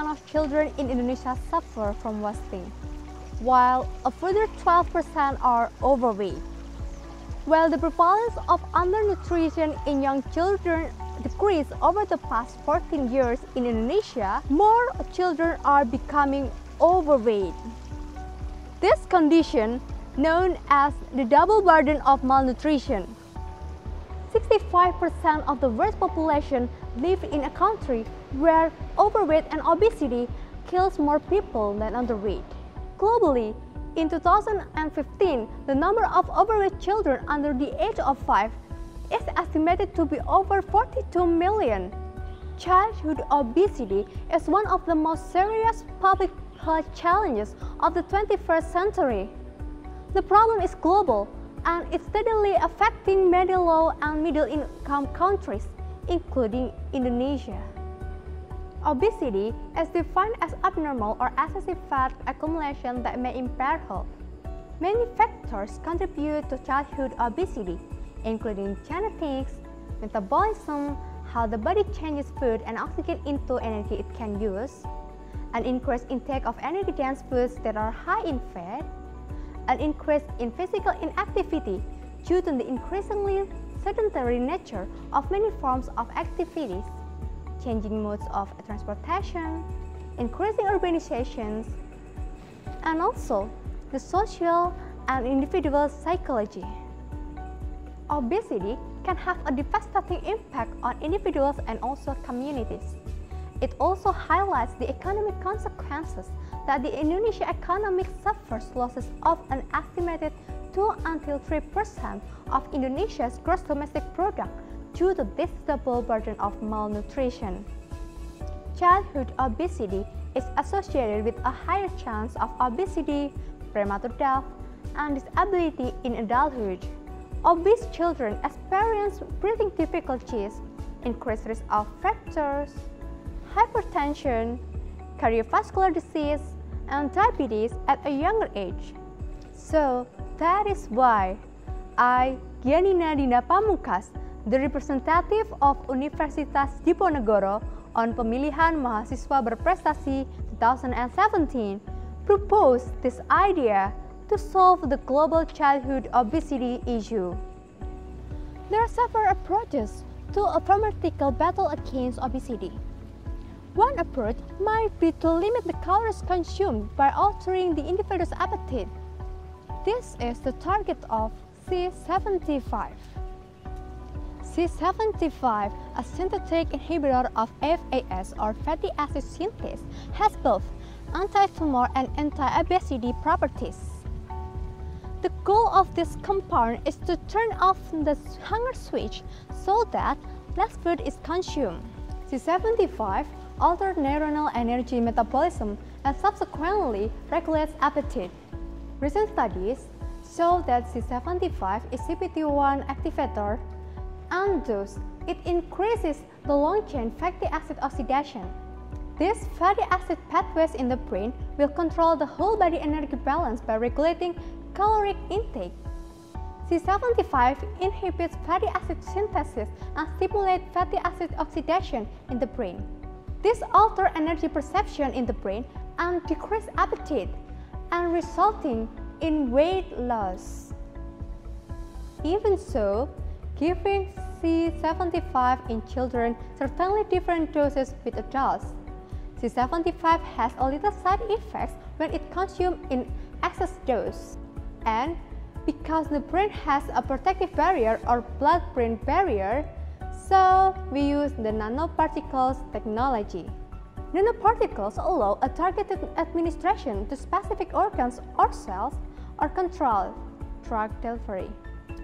of children in Indonesia suffer from wasting, while a further 12% are overweight. While the prevalence of undernutrition in young children decreased over the past 14 years in Indonesia, more children are becoming overweight. This condition, known as the double burden of malnutrition. 65% of the world's population live in a country where overweight and obesity kills more people than underweight. Globally, in 2015, the number of overweight children under the age of 5 is estimated to be over 42 million. Childhood obesity is one of the most serious public health challenges of the 21st century. The problem is global, and it's steadily affecting many low and middle-income countries, including Indonesia. Obesity is defined as abnormal or excessive fat accumulation that may impair health. Many factors contribute to childhood obesity, including genetics, metabolism, how the body changes food and oxygen into energy it can use, an increased intake of energy-dense foods that are high in fat, an increase in physical inactivity due to the increasingly sedentary nature of many forms of activities, changing modes of transportation, increasing urbanizations, and also the social and individual psychology. Obesity can have a devastating impact on individuals and also communities. It also highlights the economic consequences that the Indonesia economy suffers losses of an estimated 2 until 3% of Indonesia's gross domestic product due to this double burden of malnutrition. Childhood obesity is associated with a higher chance of obesity, premature death, and disability in adulthood. Obese children experience breathing difficulties, increased risk of fractures, hypertension, cardiovascular disease, and diabetes at a younger age. So that is why I, Gianina Dinda Pamungkas, the representative of Universitas Diponegoro on Pemilihan Mahasiswa Berprestasi 2017, proposed this idea to solve the global childhood obesity issue. There are several approaches to a pharmaceutical battle against obesity. One approach might be to limit the calories consumed by altering the individual's appetite. This is the target of C75. C75, a synthetic inhibitor of FAS or fatty acid synthase, has both anti-tumor and anti-obesity properties. The goal of this compound is to turn off the hunger switch so that less food is consumed. C75 alters neuronal energy metabolism and subsequently regulates appetite. Recent studies show that C75 is CPT1 activator, and thus it increases the long-chain fatty acid oxidation. These fatty acid pathways in the brain will control the whole body energy balance by regulating caloric intake. C75 inhibits fatty acid synthesis and stimulates fatty acid oxidation in the brain. This alters energy perception in the brain and decreases appetite, and resulting in weight loss. Even so, giving C75 in children certainly different doses with adults. C75 has a little side effects when it consumed in excess dose. And because the brain has a protective barrier or blood-brain barrier, so we use the nanoparticles technology. Nanoparticles allow a targeted administration to specific organs or cells or control drug delivery.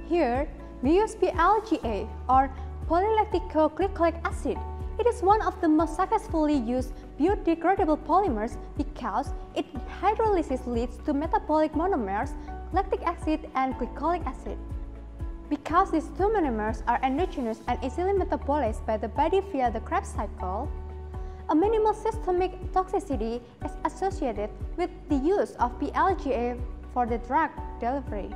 Here, we use PLGA or polylacticoglycolic acid. It is one of the most successfully used biodegradable polymers because its hydrolysis leads to metabolic monomers, lactic acid and glycolic acid. Because these two monomers are endogenous and easily metabolized by the body via the Krebs cycle, a minimal systemic toxicity is associated with the use of PLGA for the drug delivery.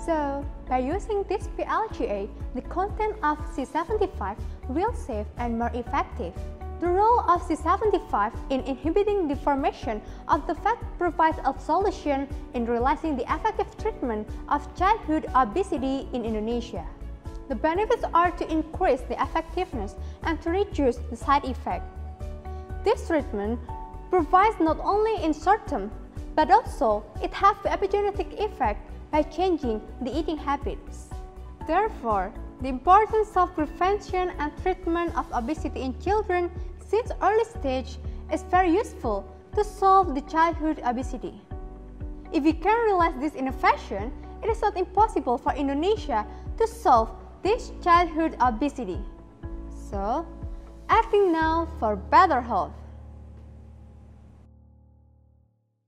So, by using this PLGA, the content of C75 will safe and more effective. The role of C75 in inhibiting the formation of the fat provides a solution in realizing the effective treatment of childhood obesity in Indonesia. The benefits are to increase the effectiveness and to reduce the side effects. This treatment provides not only in short term, but also it has the epigenetic effect by changing the eating habits. Therefore, the importance of prevention and treatment of obesity in children since early stage is very useful to solve the childhood obesity. If we can realize this innovation, it is not impossible for Indonesia to solve this childhood obesity. So, acting now for better health.